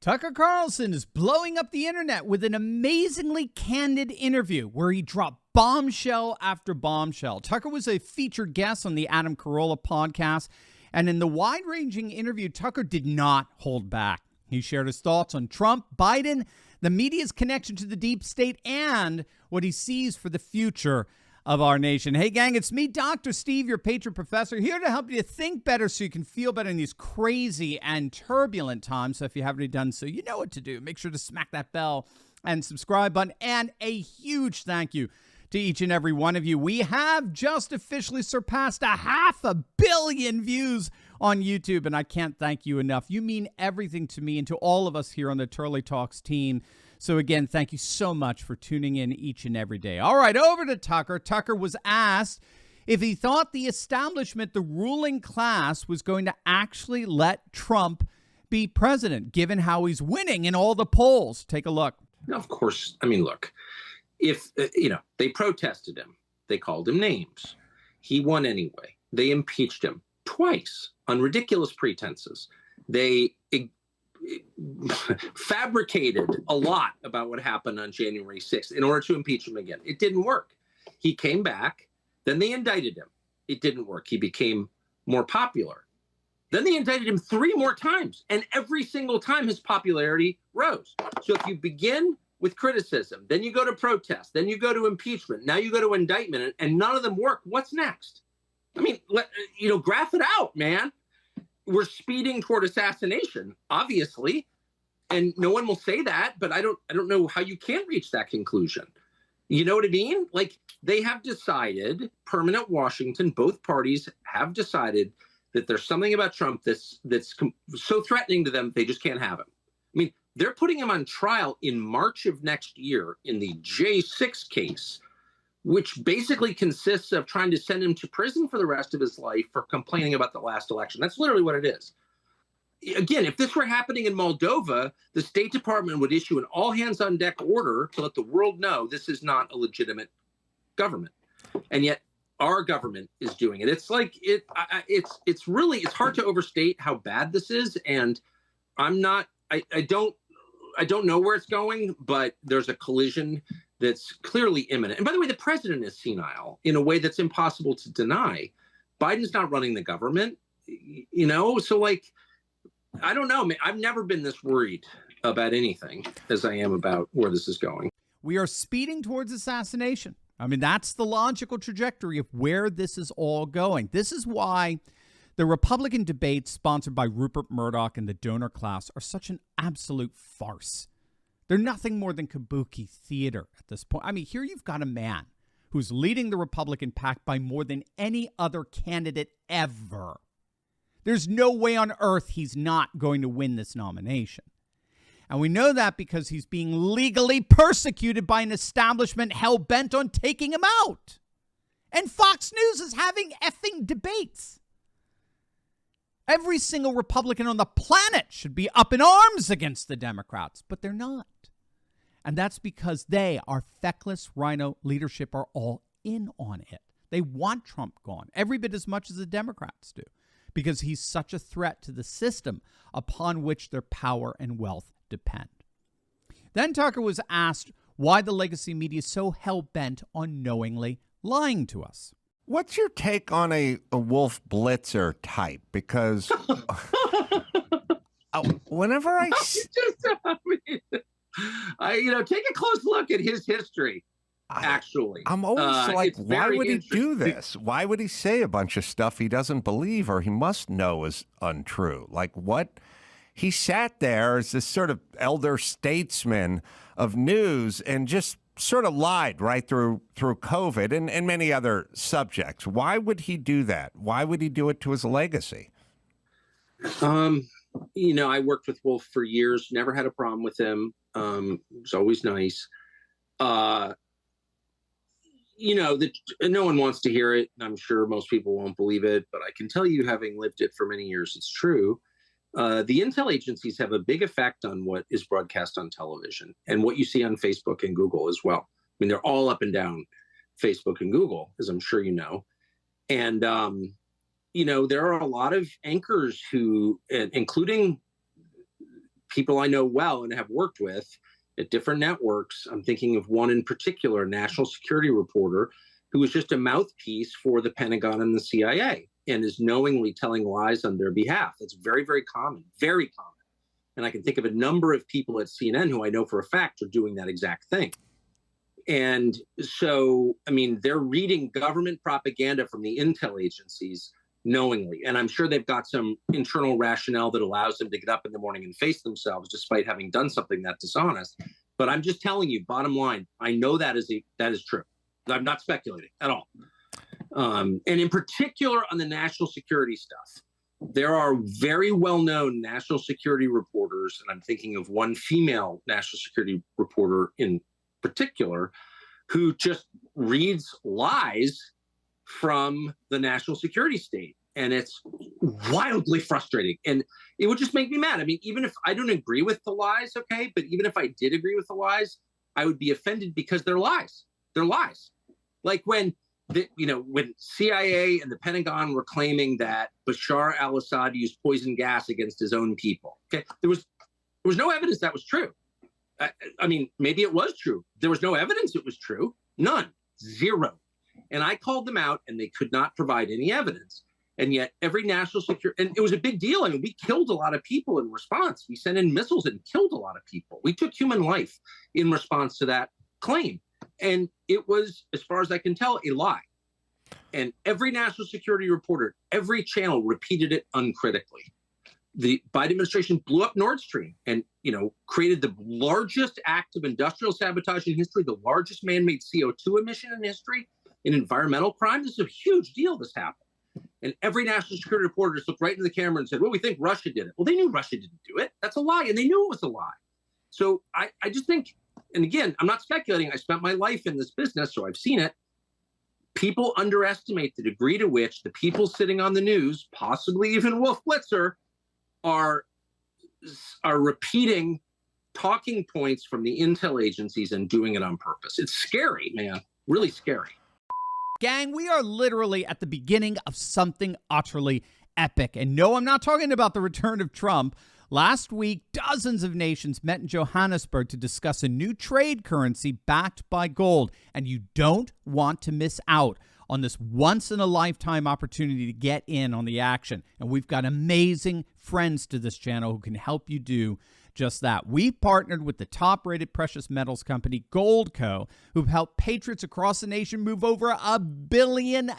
Tucker Carlson is blowing up the internet with an amazingly candid interview where he dropped bombshell after bombshell. Tucker was a featured guest on the Adam Carolla podcast, and in the wide-ranging interview, Tucker did not hold back. He shared his thoughts on Trump, Biden, the media's connection to the deep state, and what he sees for the future of our nation. Hey, gang, it's me, Dr. Steve, your patron professor, here to help you think better so you can feel better in these crazy and turbulent times. So if you haven't already done so, you know what to do. Make sure to smack that bell and subscribe button. And a huge thank you to each and every one of you. We have just officially surpassed 500 million views on YouTube, and I can't thank you enough. You mean everything to me and to all of us here on the Turley Talks team. So again, thank you so much for tuning in each and every day. All right, over to Tucker. Tucker was asked if he thought the establishment, the ruling class, was going to actually let Trump be president, given how he's winning in all the polls. Take a look. Of course. I mean, look, if, they protested him, they called him names. He won anyway. They impeached him twice on ridiculous pretenses. They fabricated a lot about what happened on January 6th in order to impeach him again. It didn't work. He came back. Then they indicted him. It didn't work. He became more popular. Then they indicted him 3 more times. And every single time his popularity rose. So if you begin with criticism, then you go to protest, then you go to impeachment, now you go to indictment, and none of them work, what's next? I mean, graph it out, man. We're speeding toward assassination, obviously, and no one will say that, but I don't know how you can reach that conclusion. You know what I mean? Like, they have decided, permanent Washington, both parties have decided that there's something about Trump that's so threatening to them, they just can't have him. I mean, they're putting him on trial in March of next year in the J6 case, which basically consists of trying to send him to prison for the rest of his life for complaining about the last election. That's literally what it is. Again, if this were happening in Moldova, the State Department would issue an all-hands-on-deck order to let the world know this is not a legitimate government. And yet our government is doing it. It's like it's hard to overstate how bad this is. And I don't know where it's going, but there's a collision that's clearly imminent. And by the way, the president is senile in a way that's impossible to deny. Biden's not running the government, so I don't know. I've never been this worried about anything as I am about where this is going. We are speeding towards assassination. I mean, that's the logical trajectory of where this is all going. This is why the Republican debates sponsored by Rupert Murdoch and the donor class are such an absolute farce. They're nothing more than kabuki theater at this point. I mean, here you've got a man who's leading the Republican pack by more than any other candidate ever. There's no way on earth he's not going to win this nomination. And we know that because he's being legally persecuted by an establishment hell-bent on taking him out. And Fox News is having effing debates. Every single Republican on the planet should be up in arms against the Democrats, but they're not. And that's because they, our feckless rhino leadership, are all in on it. They want Trump gone every bit as much as the Democrats do because he's such a threat to the system upon which their power and wealth depend. Then Tucker was asked why the legacy media is so hell-bent on knowingly lying to us. What's your take on a Wolf Blitzer type? Because whenever I take a close look at his history. Actually, I'm always like, why would he do this? Why would he say a bunch of stuff he doesn't believe or he must know is untrue? Like what? He sat there as this sort of elder statesman of news and just sort of lied right through COVID and many other subjects. Why would he do that? Why would he do it to his legacy? I worked with Wolf for years, never had a problem with him. It was always nice. That no one wants to hear it. I'm sure most people won't believe it, but I can tell you, having lived it for many years, it's true. The intel agencies have a big effect on what is broadcast on television and what you see on Facebook and Google as well. I mean, they're all up and down Facebook and Google, as I'm sure you know. And, there are a lot of anchors who, including people I know well and have worked with at different networks. I'm thinking of one in particular, a national security reporter, who was just a mouthpiece for the Pentagon and the CIA and is knowingly telling lies on their behalf. That's very, very common, very common. And I can think of a number of people at CNN who I know for a fact are doing that exact thing. And so, I mean, they're reading government propaganda from the intel agencies knowingly. And I'm sure they've got some internal rationale that allows them to get up in the morning and face themselves despite having done something that dishonest. But I'm just telling you, bottom line, I know that is true. I'm not speculating at all. And in particular on the national security stuff, there are very well-known national security reporters, and I'm thinking of one female national security reporter in particular, who just reads lies from the national security state. And it's wildly frustrating. And it would just make me mad. I mean, even if I don't agree with the lies, okay, but even if I did agree with the lies, I would be offended because they're lies. They're lies. Like when when CIA and the Pentagon were claiming that Bashar al-Assad used poison gas against his own people. Okay, there was no evidence that was true. I mean, maybe it was true. There was no evidence it was true. None. Zero. And I called them out, and they could not provide any evidence. And yet every national security, and it was a big deal. I mean, we killed a lot of people in response. We sent in missiles and killed a lot of people. We took human life in response to that claim. And it was, as far as I can tell, a lie. And every national security reporter, every channel repeated it uncritically. The Biden administration blew up Nord Stream and, created the largest act of industrial sabotage in history, the largest man-made CO2 emission in history, an environmental crime. This is a huge deal. This happened. And every national security reporter just looked right into the camera and said, well, we think Russia did it. Well, they knew Russia didn't do it. That's a lie. And they knew it was a lie. So I just think, and again, I'm not speculating. I spent my life in this business, so I've seen it. People underestimate the degree to which the people sitting on the news, possibly even Wolf Blitzer, are repeating talking points from the intel agencies and doing it on purpose. It's scary, man. Really scary. Gang, we are literally at the beginning of something utterly epic. And no, I'm not talking about the return of Trump. Last week, dozens of nations met in Johannesburg to discuss a new trade currency backed by gold. And you don't want to miss out on this once-in-a-lifetime opportunity to get in on the action. And we've got amazing friends to this channel who can help you do just that. We've partnered with the top-rated precious metals company, Goldco, who've helped patriots across the nation move over $1 billion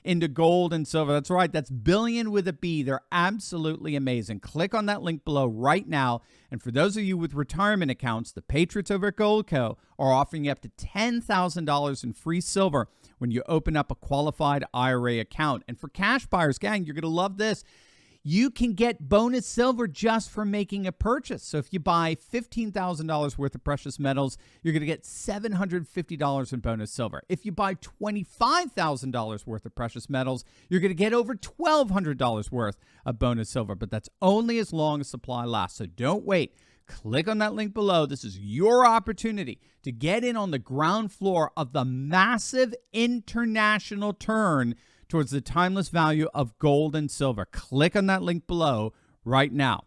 into gold and silver. That's right. That's billion with a B. They're absolutely amazing. Click on that link below right now. And for those of you with retirement accounts, the patriots over at Goldco are offering you up to $10,000 in free silver when you open up a qualified IRA account. And for cash buyers, gang, you're going to love this. You can get bonus silver just for making a purchase. So if you buy $15,000 worth of precious metals, you're going to get $750 in bonus silver. If you buy $25,000 worth of precious metals, you're going to get over $1,200 worth of bonus silver. But that's only as long as supply lasts. So don't wait. Click on that link below. This is your opportunity to get in on the ground floor of the massive international turn towards the timeless value of gold and silver. Click on that link below right now.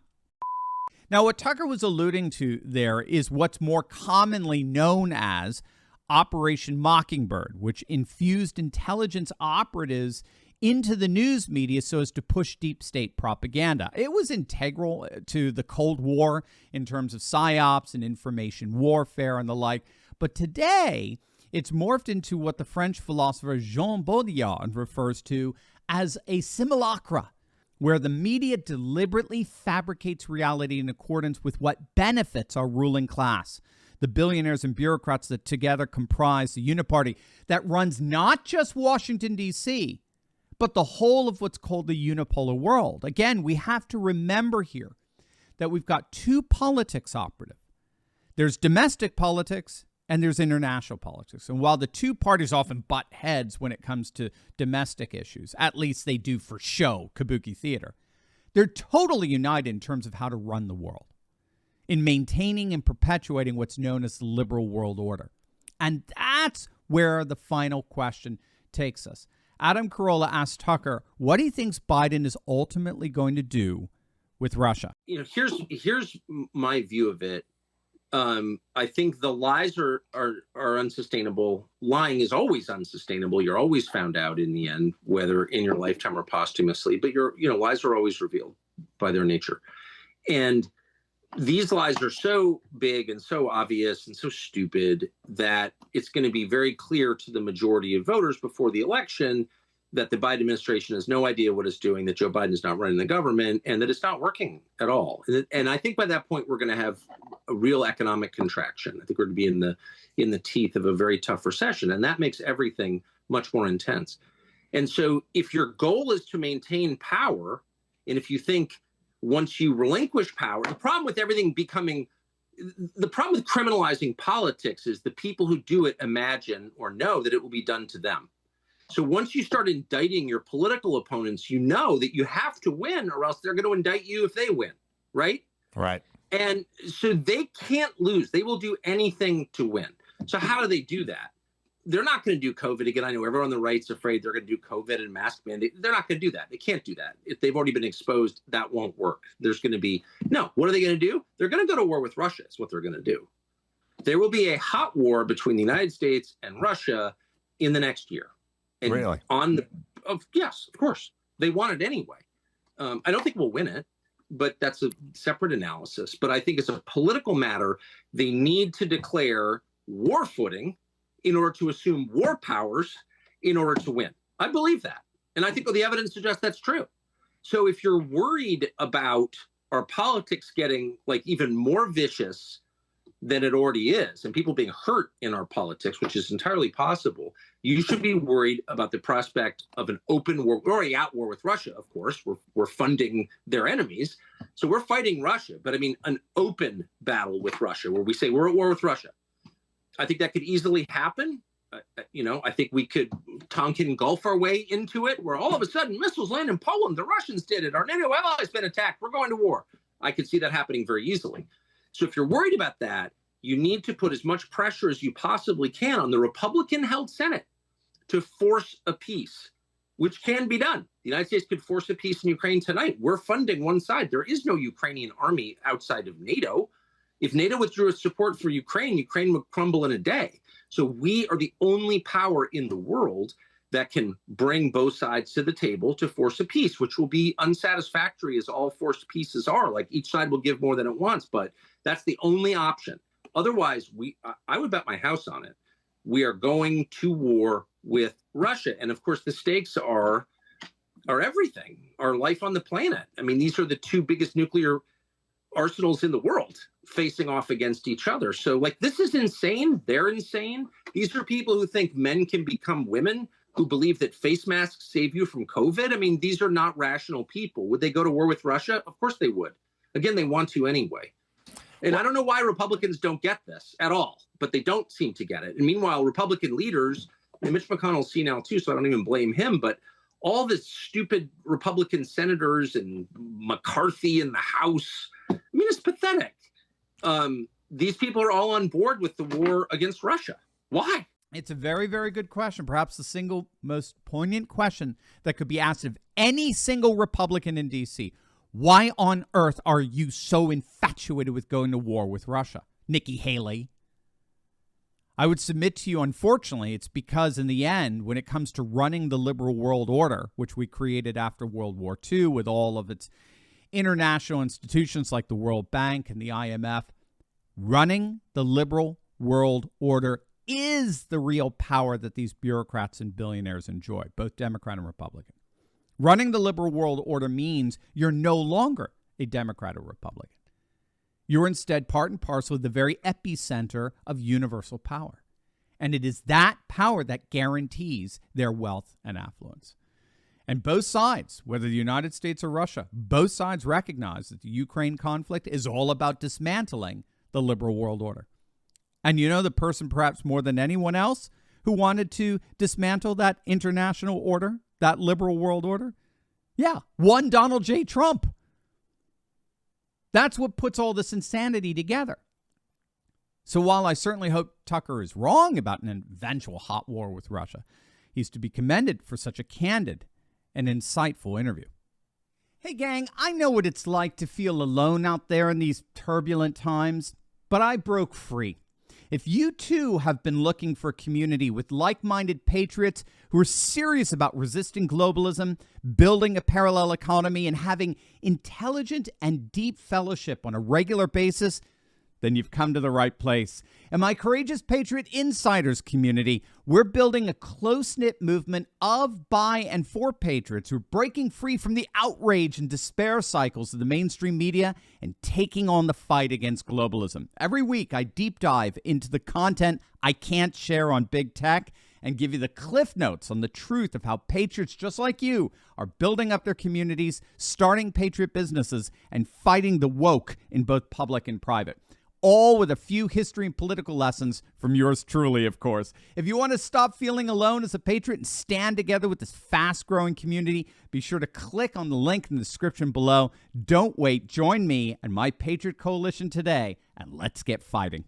Now, what Tucker was alluding to there is what's more commonly known as Operation Mockingbird, which infused intelligence operatives into the news media so as to push deep state propaganda. It was integral to the Cold War in terms of psyops and information warfare and the like. But today, it's morphed into what the French philosopher Jean Baudrillard refers to as a simulacra, where the media deliberately fabricates reality in accordance with what benefits our ruling class. The billionaires and bureaucrats that together comprise the uniparty that runs not just Washington, D.C., but the whole of what's called the unipolar world. Again, we have to remember here that we've got two politics operative. There's domestic politics and there's international politics. And while the two parties often butt heads when it comes to domestic issues, at least they do for show, kabuki theater, they're totally united in terms of how to run the world, in maintaining and perpetuating what's known as the liberal world order. And that's where the final question takes us. Adam Carolla asked Tucker what he thinks Biden is ultimately going to do with Russia? Here's my view of it. I think the lies are unsustainable. Lying is always unsustainable. You're always found out in the end, whether in your lifetime or posthumously. But lies are always revealed by their nature. And these lies are so big and so obvious and so stupid that it's going to be very clear to the majority of voters before the election that the Biden administration has no idea what it's doing, that Joe Biden is not running the government, and that it's not working at all. And I think by that point, we're going to have a real economic contraction. I think we're going to be in the teeth of a very tough recession, and that makes everything much more intense. And so if your goal is to maintain power, and if you think once you relinquish power, the problem with criminalizing politics is the people who do it imagine or know that it will be done to them. So once you start indicting your political opponents, you know that you have to win or else they're going to indict you if they win, right? Right. And so they can't lose. They will do anything to win. So how do they do that? They're not going to do COVID again. I know everyone on the right's afraid they're going to do COVID and mask mandate. They're not going to do that. They can't do that. If they've already been exposed, that won't work. There's going to be no. What are they going to do? They're going to go to war with Russia. Is what they're going to do. There will be a hot war between the United States and Russia in the next year. And really? Yes, of course. They want it anyway. I don't think we'll win it, but that's a separate analysis. But I think it's a political matter. They need to declare war footing in order to assume war powers in order to win. I believe that. And I think the evidence suggests that's true. So if you're worried about our politics getting even more vicious than it already is, and people being hurt in our politics, which is entirely possible, you should be worried about the prospect of an open war. We're already at war with Russia, of course. We're funding their enemies. So we're fighting Russia. But I mean, an open battle with Russia where we say we're at war with Russia. I think that could easily happen. I think we could Tonkin Gulf our way into it, where all of a sudden missiles land in Poland. The Russians did it. Our NATO allies been attacked. We're going to war. I could see that happening very easily. So if you're worried about that, you need to put as much pressure as you possibly can on the Republican-held Senate to force a peace, which can be done. The United States could force a peace in Ukraine tonight. We're funding one side. There is no Ukrainian army outside of NATO. If NATO withdrew its support for Ukraine, Ukraine would crumble in a day. So we are the only power in the world that can bring both sides to the table to force a peace, which will be unsatisfactory as all forced peaces are. Like each side will give more than it wants, but that's the only option. Otherwise, I would bet my house on it. We are going to war with Russia. And of course, the stakes are everything, our life on the planet. I mean, these are the two biggest nuclear arsenals in the world facing off against each other. So this is insane. They're insane. These are people who think men can become women, who believe that face masks save you from COVID. I mean, these are not rational people. Would they go to war with Russia? Of course they would. Again, they want to anyway. And I don't know why Republicans don't get this at all, but they don't seem to get it. And meanwhile, Republican leaders, and Mitch McConnell's senile too, so I don't even blame him, but all the stupid Republican senators and McCarthy in the House, I mean, it's pathetic. These people are all on board with the war against Russia. Why? It's a very, very good question. Perhaps the single most poignant question that could be asked of any single Republican in D.C. Why on earth are you so infatuated with going to war with Russia, Nikki Haley? I would submit to you, unfortunately, it's because in the end, when it comes to running the liberal world order, which we created after World War II with all of its international institutions like the World Bank and the IMF, running the liberal world order is the real power that these bureaucrats and billionaires enjoy, both Democrat and Republican. Running the liberal world order means you're no longer a Democrat or Republican. You're instead part and parcel of the very epicenter of universal power. And it is that power that guarantees their wealth and affluence. And both sides, whether the United States or Russia, both sides recognize that the Ukraine conflict is all about dismantling the liberal world order. And you know the person perhaps more than anyone else who wanted to dismantle that international order, that liberal world order? Yeah, one Donald J. Trump. That's what puts all this insanity together. So while I certainly hope Tucker is wrong about an eventual hot war with Russia, he's to be commended for such a candid and insightful interview. Hey, gang, I know what it's like to feel alone out there in these turbulent times, but I broke free. If you too have been looking for a community with like-minded patriots who are serious about resisting globalism, building a parallel economy, and having intelligent and deep fellowship on a regular basis, then you've come to the right place. In my Courageous Patriot Insiders community, we're building a close-knit movement of, by, and for patriots who are breaking free from the outrage and despair cycles of the mainstream media and taking on the fight against globalism. Every week, I deep dive into the content I can't share on big tech and give you the cliff notes on the truth of how patriots just like you are building up their communities, starting patriot businesses, and fighting the woke in both public and private. All with a few history and political lessons from yours truly, of course. If you want to stop feeling alone as a patriot and stand together with this fast-growing community, be sure to click on the link in the description below. Don't wait. Join me and my Patriot Coalition today, and let's get fighting.